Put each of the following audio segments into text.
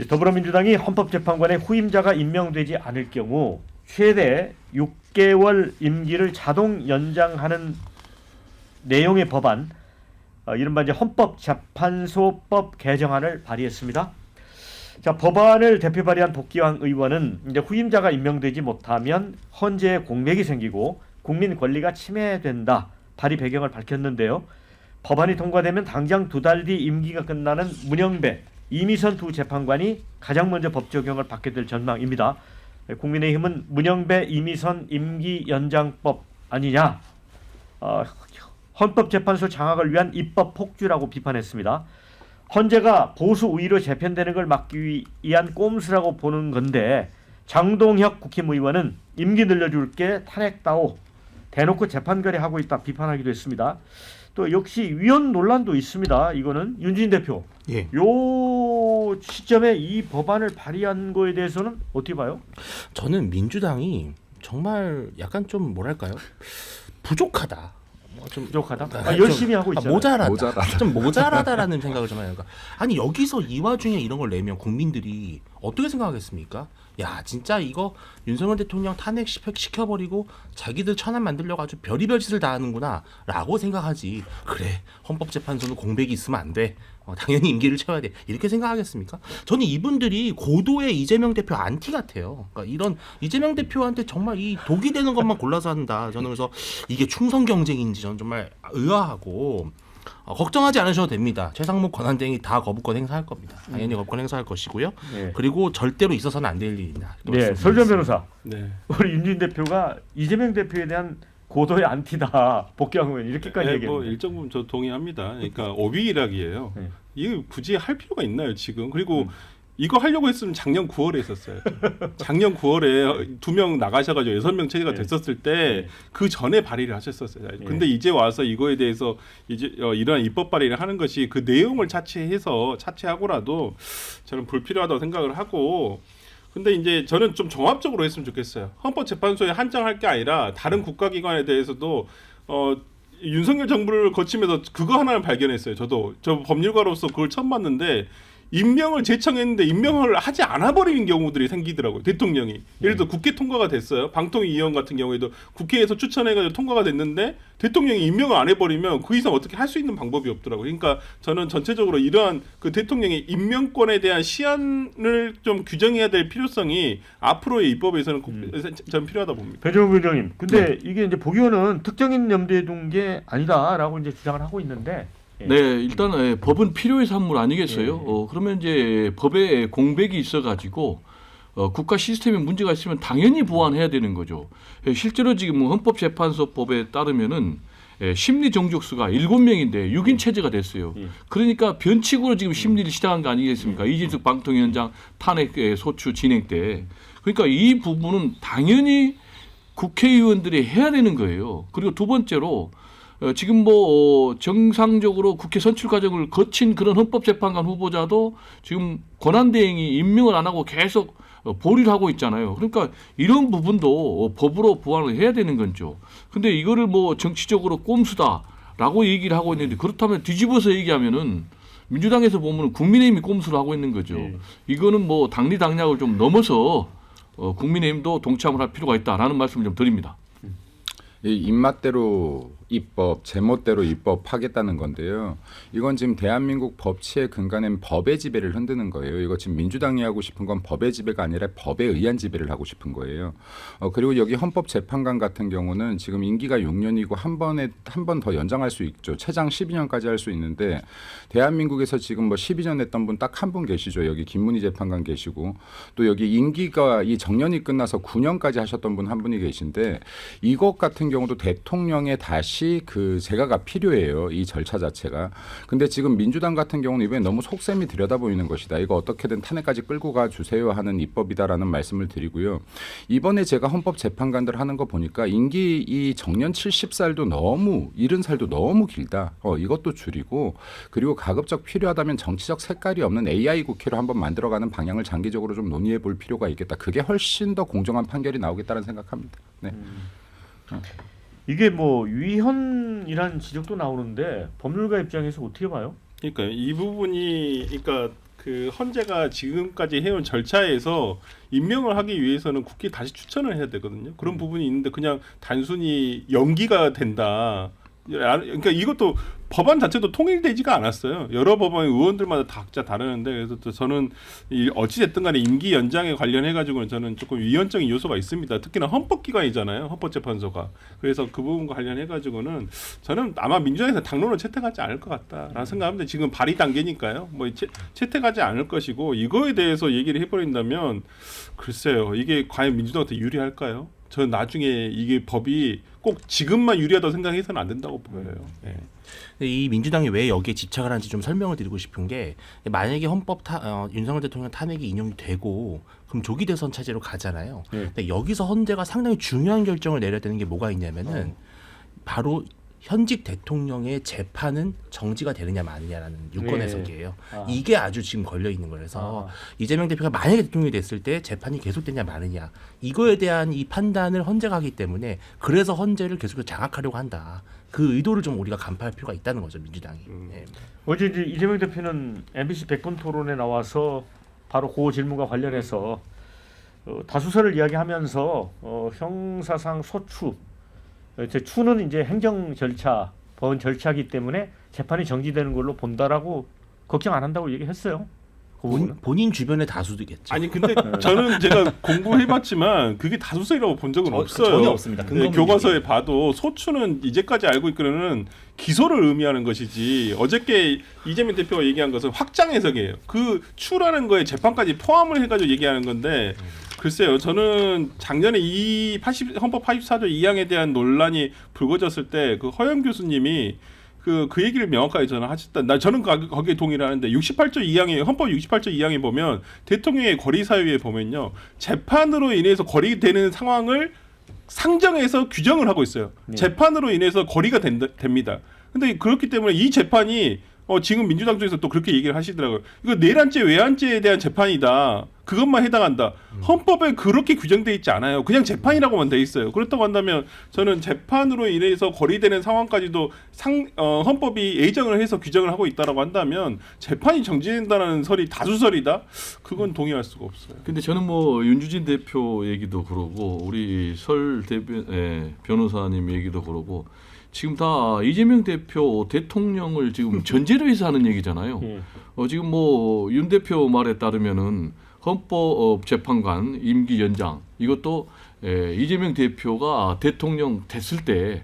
더불어민주당이 헌법재판관의 후임자가 임명되지 않을 경우 최대 6개월 임기를 자동 연장하는 내용의 법안, 이른바 이제 헌법재판소법 개정안을 발의했습니다. 자, 법안을 대표 발의한 복귀왕 의원은 이제 후임자가 임명되지 못하면 헌재에 공백이 생기고 국민 권리가 침해된다. 발의 배경을 밝혔는데요. 법안이 통과되면 당장 2달 뒤 임기가 끝나는 문영배, 이미선 두 재판관이 가장 먼저 법 적용을 받게 될 전망입니다. 국민의힘은 문영배, 이미선 임기 연장법 아니냐, 헌법재판소 장악을 위한 입법 폭주라고 비판했습니다. 헌재가 보수 우위로 재편되는 걸 막기 위한 꼼수라고 보는 건데 장동혁 국힘의원은 임기 늘려줄게 탄핵다오 대놓고 재판거래하고 있다 비판하기도 했습니다. 또 역시 위헌 논란도 있습니다. 이거는 윤진 대표. 예. 요 시점에 이 법안을 발의한 거에 대해서는 어떻게 봐요? 저는 민주당이 정말 약간 좀 뭐랄까요? 부족하다. 좀 부족하다. 열심히 하고 있잖아요. 모자라다. 좀 모자라다라는 생각을 좀 해요. 그러니까 아니 여기서 이 와중에 이런 걸 내면 국민들이 어떻게 생각하겠습니까? 야 진짜 이거 윤석열 대통령 탄핵 시켜버리고 자기들 천안 만들려고 아주 별의별 짓을 다 하는구나 라고 생각하지. 그래 헌법재판소는 공백이 있으면 안 돼. 당연히 임기를 채워야 돼. 이렇게 생각하겠습니까? 저는 이분들이 고도의 이재명 대표 안티 같아요. 그러니까 이런 이재명 대표한테 정말 이 독이 되는 것만 골라서 한다. 저는 그래서 이게 충성 경쟁인지 저는 정말 의아하고 걱정하지 않으셔도 됩니다. 최상목 권한대행이 다 거부권 행사할 겁니다. 당연히 거부권 행사할 것이고요. 네. 그리고 절대로 있어서는 안 될 일이다. 네, 설전 변호사. 네. 우리 윤진 대표가 이재명 대표에 대한 고도의 안티다. 복귀한 의원 이렇게까지 뭐 얘기했는데. 일정 부분 저 동의합니다. 그러니까 어휘일학이에요. 네. 이게 굳이 할 필요가 있나요 지금? 그리고 이거 하려고 했으면 작년 9월에 했었어요. 작년 9월에 2명 나가셔가지고 6명 체제가 됐었을 때 그 전에 발의를 하셨었어요. 근데 이제 와서 이거에 대해서 이제 이러한 입법 발의를 하는 것이 그 내용을 차치하고라도 저는 불필요하다고 생각을 하고. 근데 이제 저는 좀 종합적으로 했으면 좋겠어요. 헌법재판소에 한정할 게 아니라 다른 국가기관에 대해서도 윤석열 정부를 거치면서 그거 하나를 발견했어요. 저 법률가로서 그걸 처음 봤는데 임명을 제청했는데 임명을 하지 않아 버리는 경우들이 생기더라고요. 대통령이. 예를 들어 국회 통과가 됐어요. 방통위 의원 같은 경우에도 국회에서 추천해가지고 통과가 됐는데 대통령이 임명을 안 해버리면 그 이상 어떻게 할 수 있는 방법이 없더라고요. 그러니까 저는 전체적으로 이러한 그 대통령의 임명권에 대한 시한을 좀 규정해야 될 필요성이 앞으로의 입법에서는 저는 필요하다 봅니다. 배정우 위원장님, 근데 이게 이제 복의원은 특정인 염두에 둔 게 아니다라고 이제 주장을 하고 있는데. 네, 일단 법은 필요의 산물 아니겠어요? 그러면 이제 법에 공백이 있어가지고 국가 시스템에 문제가 있으면 당연히 보완해야 되는 거죠. 실제로 지금 헌법재판소법에 따르면은 심리 정족수가 7명인데 6인 체제가 됐어요. 그러니까 변칙으로 지금 심리를 시작한 거 아니겠습니까? 이진숙 방통위원장 탄핵 소추 진행 때. 그러니까 이 부분은 당연히 국회의원들이 해야 되는 거예요. 그리고 두 번째로 지금 정상적으로 국회 선출 과정을 거친 그런 헌법재판관 후보자도 지금 권한대행이 임명을 안 하고 계속 보류를 하고 있잖아요. 그러니까 이런 부분도 법으로 보완을 해야 되는 거죠. 근데 이거를 정치적으로 꼼수다라고 얘기를 하고 있는데 그렇다면 뒤집어서 얘기하면은 민주당에서 보면 국민의힘이 꼼수를 하고 있는 거죠. 이거는 당리당략을 좀 넘어서 국민의힘도 동참을 할 필요가 있다라는 말씀을 좀 드립니다. 이 입맛대로 입법, 제멋대로 입법하겠다는 건데요. 이건 지금 대한민국 법치의 근간인 법의 지배를 흔드는 거예요. 이거 지금 민주당이 하고 싶은 건 법의 지배가 아니라 법에 의한 지배를 하고 싶은 거예요. 그리고 여기 헌법재판관 같은 경우는 지금 임기가 6년이고 한 번 더 연장할 수 있죠. 최장 12년까지 할 수 있는데 대한민국에서 지금 12년 했던 분 딱 한 분 계시죠. 여기 김문희 재판관 계시고 또 여기 임기가 이 정년이 끝나서 9년까지 하셨던 분 한 분이 계신데 이것 같은 경우도 대통령의 다시 그 제가가 필요해요. 이 절차 자체가. 근데 지금 민주당 같은 경우는 이번에 너무 속셈이 들여다보이는 것이다. 이거 어떻게든 탄핵까지 끌고 가 주세요 하는 입법이다라는 말씀을 드리고요. 이번에 제가 헌법재판관들 하는 거 보니까 임기 이 정년 70살도 너무 70살도 너무 길다. 이것도 줄이고 그리고 가급적 필요하다면 정치적 색깔이 없는 AI 국회로 한번 만들어가는 방향을 장기적으로 좀 논의해 볼 필요가 있겠다. 그게 훨씬 더 공정한 판결이 나오겠다는 생각합니다. 네. 이게 위헌이라는 지적도 나오는데 법률가 입장에서 어떻게 봐요? 그러니까 이 부분이 그러니까 그 헌재가 지금까지 해온 절차에서 임명을 하기 위해서는 국회에 다시 추천을 해야 되거든요. 그런 부분이 있는데 그냥 단순히 연기가 된다. 그러니까 이것도 법안 자체도 통일되지가 않았어요. 여러 법안 의원들마다 다 각자 다르는데 그래서 또 저는 어찌 됐든 간에 임기 연장에 관련해 가지고는 저는 조금 위헌적인 요소가 있습니다. 특히나 헌법기관이잖아요. 헌법재판소가. 그래서 그 부분과 관련해 가지고는 저는 아마 민주당에서 당론을 채택하지 않을 것 같다라는 생각합니다. 지금 발의 단계니까요. 뭐 채택하지 않을 것이고 이거에 대해서 얘기를 해버린다면 글쎄요. 이게 과연 민주당한테 유리할까요? 저는 나중에 이게 법이 꼭 지금만 유리하다고 생각해서는 안 된다고 보여요. 예. 근데 이 민주당이 왜 여기에 집착을 하는지 좀 설명을 드리고 싶은 게 만약에 윤석열 대통령 탄핵이 인용이 되고 그럼 조기 대선 차제로 가잖아요. 근데 여기서 헌재가 상당히 중요한 결정을 내려야 되는 게 뭐가 있냐면은 바로 현직 대통령의 재판은 정지가 되느냐 마느냐라는 유권 네. 해석이에요. 아. 이게 아주 지금 걸려 있는 거라서 이재명 대표가 만약에 대통령이 됐을 때 재판이 계속되냐 마느냐 이거에 대한 이 판단을 헌재가 하기 때문에 그래서 헌재를 계속해서 장악하려고 한다. 그 의도를 좀 우리가 간파할 필요가 있다는 거죠 민주당이. 네. 어제 이제 이재명 대표는 MBC 백분 토론에 나와서 바로 그 질문과 관련해서 다수설을 이야기하면서 형사상 소추, 추는 이제 행정 절차, 법원 절차이기 때문에 재판이 정지되는 걸로 본다라고 걱정 안 한다고 얘기했어요. 그 부분은. 본인 주변의 다수들겠죠. 아니 근데 저는 제가 공부해봤지만 그게 다수설이라고 본 적은 없어요. 전혀 없습니다. 근거 교과서에 문제예요. 봐도 소추는 이제까지 알고 있기로는 기소를 의미하는 것이지 어저께 이재명 대표가 얘기한 것은 확장 해석이에요. 그 추라는 거에 재판까지 포함을 해가지고 얘기하는 건데 글쎄요. 저는 작년에 이 헌법 84조 2항에 대한 논란이 불거졌을 때 그 허영 교수님이 그 얘기를 명확하게 저는 하셨다. 저는 거기에 동의를 하는데 68조 2항에 헌법 68조 2항에 보면 대통령의 권리 사유에 보면요. 재판으로 인해서 거리되는 상황을 상정해서 규정을 하고 있어요. 네. 재판으로 인해서 거리가 됩니다. 근데 그렇기 때문에 이 재판이 지금 민주당 쪽에서 또 그렇게 얘기를 하시더라고요. 이거 내란죄, 외환죄에 대한 재판이다. 그것만 해당한다. 헌법에 그렇게 규정돼 있지 않아요. 그냥 재판이라고만 돼 있어요. 그렇다고 한다면 저는 재판으로 인해서 거리되는 상황까지도 헌법이 예정을 해서 규정을 하고 있다라고 한다면 재판이 정지된다는 설이 다수설이다. 그건 동의할 수가 없어요. 근데 저는 뭐 윤주진 대표 얘기도 그러고 우리 설 변호사님 얘기도 그러고 지금 다 이재명 대표 대통령을 지금 전제로 해서 하는 얘기잖아요. 예. 지금 뭐 윤 대표 말에 따르면은 헌법재판관 임기 연장 이것도 이재명 대표가 대통령 됐을 때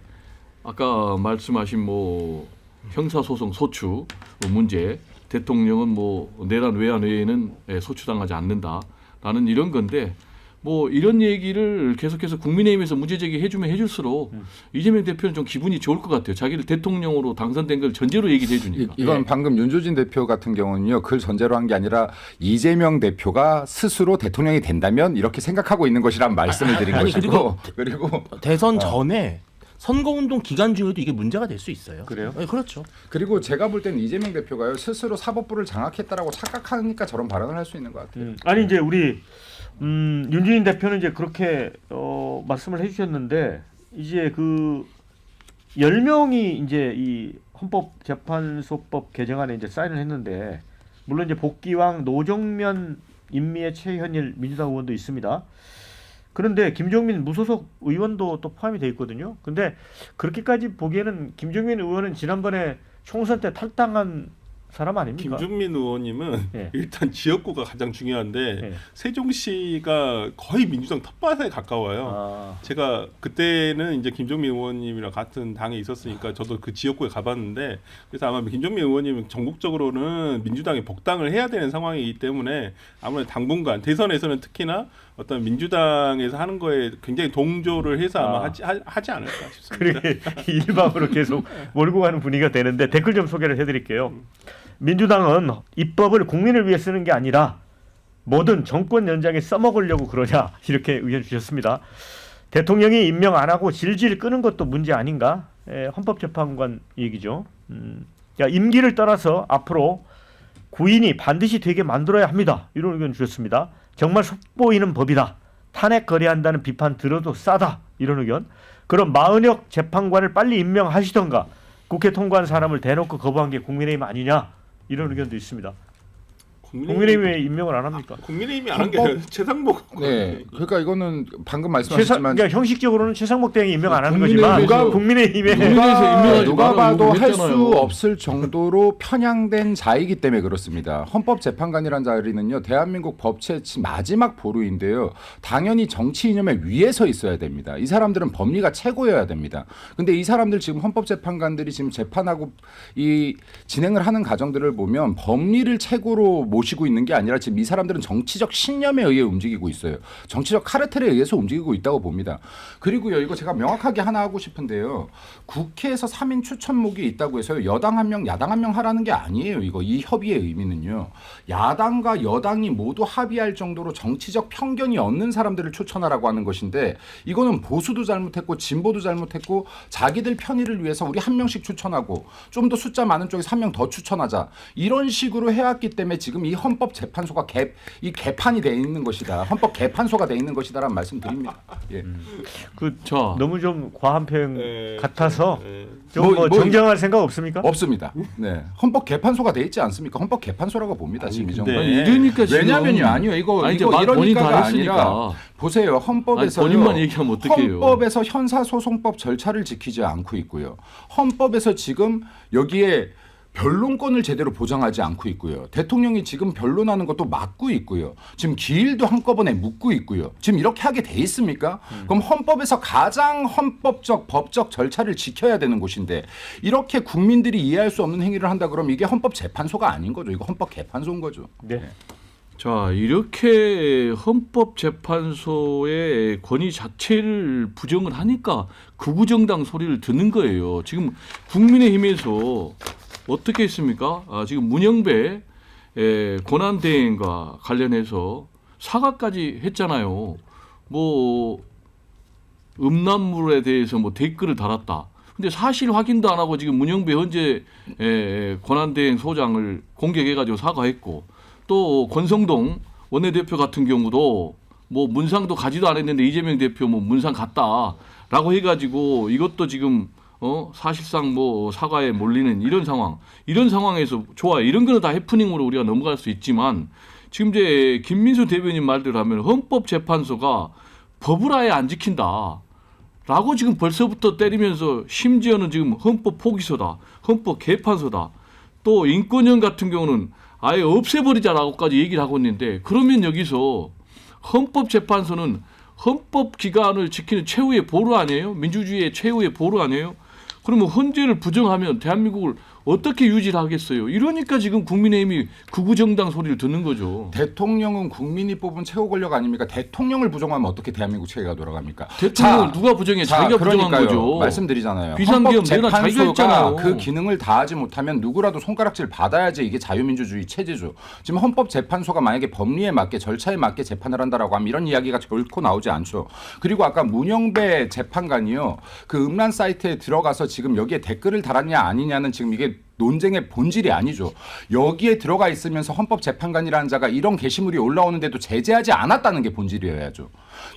아까 말씀하신 뭐 형사소송 소추 문제 대통령은 뭐 내란 외환 외에는 소추당하지 않는다라는 이런 건데 뭐 이런 얘기를 계속해서 국민의힘에서 문제 제기해주면 해줄수록 이재명 대표는 좀 기분이 좋을 것 같아요. 자기를 대통령으로 당선된 걸 전제로 얘기를 해주니까. 이건 방금 윤조진 대표 같은 경우는요. 그걸 전제로 한 게 아니라 이재명 대표가 스스로 대통령이 된다면 이렇게 생각하고 있는 것이란 말씀을 드린 아니, 것이고 그리고 대선 전에 선거운동 기간 중에도 이게 문제가 될 수 있어요. 그래요? 네, 그렇죠. 그리고 제가 볼 때는 이재명 대표가요. 스스로 사법부를 장악했다라고 착각하니까 저런 발언을 할 수 있는 것 같아요. 아니 이제 우리 윤주인 대표는 이제 그렇게 말씀을 해주셨는데 이제 그 10명이 이제 이 헌법재판소법 개정안에 이제 사인을 했는데 물론 이제 복귀왕 노정면 임미애 최현일 민주당 의원도 있습니다. 그런데 김종민 무소속 의원도 또 포함이 돼 있거든요. 근데 그렇게까지 보기에는 김종민 의원은 지난번에 총선 때 탈당한 사람 아닙니까? 김준민 의원님은 예. 일단 지역구가 가장 중요한데 예. 세종시가 거의 민주당 텃밭에 가까워요. 아, 제가 그때는 이제 김종민 의원님이랑 같은 당에 있었으니까 저도 그 지역구에 가봤는데 그래서 아마 김종민 의원님은 전국적으로는 민주당에 복당을 해야 되는 상황이기 때문에 아무래도 당분간 대선에서는 특히나 어떤 민주당에서 하는 거에 굉장히 동조를 해서 아마 하지 않을까 싶습니다. 그렇게 일방으로 계속 몰고 가는 분위기가 되는데 댓글 좀 소개를 해드릴게요. 민주당은 입법을 국민을 위해 쓰는 게 아니라 뭐든 정권 연장에 써먹으려고 그러냐 이렇게 의견 주셨습니다. 대통령이 임명 안 하고 질질 끄는 것도 문제 아닌가? 헌법재판관 얘기죠. 임기를 떠나서 앞으로 구인이 반드시 되게 만들어야 합니다. 이런 의견 주셨습니다. 정말 속보이는 법이다. 탄핵 거래한다는 비판 들어도 싸다. 이런 의견. 그럼 마은혁 재판관을 빨리 임명하시던가 국회 통과한 사람을 대놓고 거부한 게 국민의힘 아니냐. 이런 의견도 있습니다. 국민의힘 왜 임명을 안 합니까? 국민의힘이 안 한 게 아니라 최상목. 네, 그러니까 이거는 방금 그러니까 말씀하셨지만 형식적으로는 최상목 대행이 임명 안 하는 국민의힘에서- 거지만 국민의힘에 국민의힘에서 임명하지 누가 말라고 봐도 할 수 요구했잖아요. 없을 정도로 편향된 자이기 때문에 그렇습니다. 헌법재판관이라는 자리는요, 대한민국 법치의 마지막 보루인데요. 당연히 정치 이념의 위에 서 있어야 됩니다. 이 사람들은 법리가 최고여야 됩니다. 근데 이 사람들 지금 헌법재판관들이 지금 재판하고 이 진행을 하는 과정들을 보면 법리를 최고로 모시고 있는 게 아니라 지금 이 사람들은 정치적 신념에 의해 움직이고 있어요. 정치적 카르텔에 의해서 움직이고 있다고 봅니다. 그리고요, 이거 제가 명확하게 하나 하고 싶은데요. 국회에서 3인 추천목이 있다고 해서요, 여당 한 명, 야당 한 명 하라는 게 아니에요. 이 협의의 의미는요. 야당과 여당이 모두 합의할 정도로 정치적 편견이 없는 사람들을 추천하라고 하는 것인데, 이거는 보수도 잘못했고 진보도 잘못했고 자기들 편의를 위해서 우리 한 명씩 추천하고 좀 더 숫자 많은 쪽에서 한 명 더 추천하자, 이런 식으로 해왔기 때문에 지금 이 헌법재판소가 개판이 돼 있는 것이다. 헌법 개판소가 돼 있는 것이다라는 말씀드립니다. 예. 자, 너무 좀 과한 표현 네. 같아서 뭐 좀 정정할 생각 없습니까? 없습니다. 네, 헌법 개판소가 돼 있지 않습니까? 헌법 개판소라고 봅니다. 지금 이 정도. 근데- 아니, 이러니까 지금 왜냐면요, 아니요, 이거 아니, 이제 이거 말 본인 다 이러니까가 했으니까. 아니라 보세요, 헌법에서 아니, 본인만 얘기하면 어떡해요? 헌법에서 형사소송법 절차를 지키지 않고 있고요. 헌법에서 지금 여기에 변론권을 제대로 보장하지 않고 있고요. 대통령이 지금 변론하는 것도 막고 있고요. 지금 기일도 한꺼번에 묻고 있고요. 지금 이렇게 하게 돼 있습니까? 그럼 헌법에서 가장 헌법적 법적 절차를 지켜야 되는 곳인데 이렇게 국민들이 이해할 수 없는 행위를 한다 그러면 이게 헌법재판소가 아닌 거죠. 이거 헌법 개판소인 거죠. 네. 자, 이렇게 헌법재판소의 권위 자체를 부정을 하니까 극우정당 소리를 듣는 거예요. 지금 국민의힘에서 어떻게 했습니까? 지금 문영배 권한대행과 관련해서 사과까지 했잖아요. 뭐 음란물에 대해서 뭐 댓글을 달았다. 근데 사실 확인도 안 하고 지금 문영배 현재 권한대행 소장을 공격해가지고 사과했고, 또 권성동 원내대표 같은 경우도 뭐 문상도 가지도 않았는데 이재명 대표 뭐 문상 갔다라고 해가지고 이것도 지금 사실상 뭐 사과에 몰리는 이런 상황에서 좋아요. 이런 거는 다 해프닝으로 우리가 넘어갈 수 있지만 지금 이제 김민수 대변인 말대로 하면 헌법재판소가 법을 아예 안 지킨다. 라고 지금 벌써부터 때리면서 심지어는 지금 헌법 포기소다. 헌법 개판소다. 또 인권위원 같은 경우는 아예 없애버리자라고까지 얘기를 하고 있는데, 그러면 여기서 헌법재판소는 헌법기관을 지키는 최후의 보루 아니에요? 민주주의의 최후의 보루 아니에요? 그러면 헌재를 부정하면 대한민국을 어떻게 유지를 하겠어요? 이러니까 지금 국민의힘이 극우정당 소리를 듣는 거죠. 대통령은 국민이 뽑은 최고 권력 아닙니까? 대통령을 부정하면 어떻게 대한민국 체계가 돌아갑니까? 대통령을 누가 부정해? 자기가 부정한 그러니까요. 거죠. 말씀드리잖아요. 비상계엄 내가 자기가 했잖아요. 그 기능을 다하지 못하면 누구라도 손가락질 받아야지 이게 자유민주주의 체제죠. 지금 헌법재판소가 만약에 법리에 맞게 절차에 맞게 재판을 한다라고 하면 이런 이야기가 결코 나오지 않죠. 그리고 아까 문영배 재판관이요, 그 음란 사이트에 들어가서 지금 여기에 댓글을 달았냐 아니냐는 지금 이게 논쟁의 본질이 아니죠. 여기에 들어가 있으면서 헌법재판관이라는 자가 이런 게시물이 올라오는데도 제재하지 않았다는 게 본질이어야죠.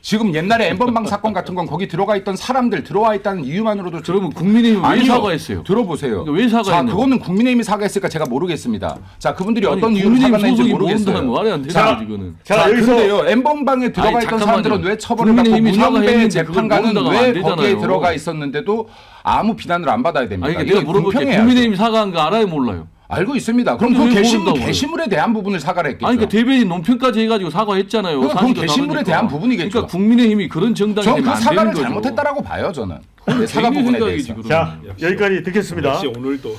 지금 옛날에 엠번방 사건 같은 건 거기 들어가 있던 사람들, 들어와 있다는 이유만으로도 그러면 국민의힘은 왜 아니요. 사과했어요? 들어보세요. 그러니까 왜 사과했냐고. 자, 그거는 국민의힘이 사과했을까 제가 모르겠습니다. 자, 그분들이 아니, 어떤 이유로 국민의힘 사과했는지 소속이 모르겠어요. 모른다면 말이 안 되는 자, 거지, 이거는. 자, 여기서 근데요, 엠번방에 들어가 아니, 있던 잠깐만요. 사람들은 왜 처벌을 받고 국민의힘이 문영배 사과했는데 그걸 재판관은 모른다고 왜 안 되잖아요. 거기에 들어가 있었는데도 아무 비난을 안 받아야 됩니까? 아니, 그러니까 내가 이게 물어볼게. 공평해야죠. 국민의힘이 사과한 거 알아요, 몰라요? 알고 있습니다. 그럼 근데 그 왜 게시물, 모른다고요? 게시물에 대한 부분을 사과를 했겠죠. 아니, 그러니까 대변인 논평까지 해가지고 사과했잖아요. 그건 사실과 게시물에 다르니까. 대한 부분이겠죠. 그러니까 국민의힘이 그런 정당이 저는 되면 그 안 사과를 되는 거죠. 잘못했다라고 봐요, 저는. 네, 사과 개인의 부분에 생각이지, 대해서. 그러면. 자, 여기까지 듣겠습니다. 역시 오늘도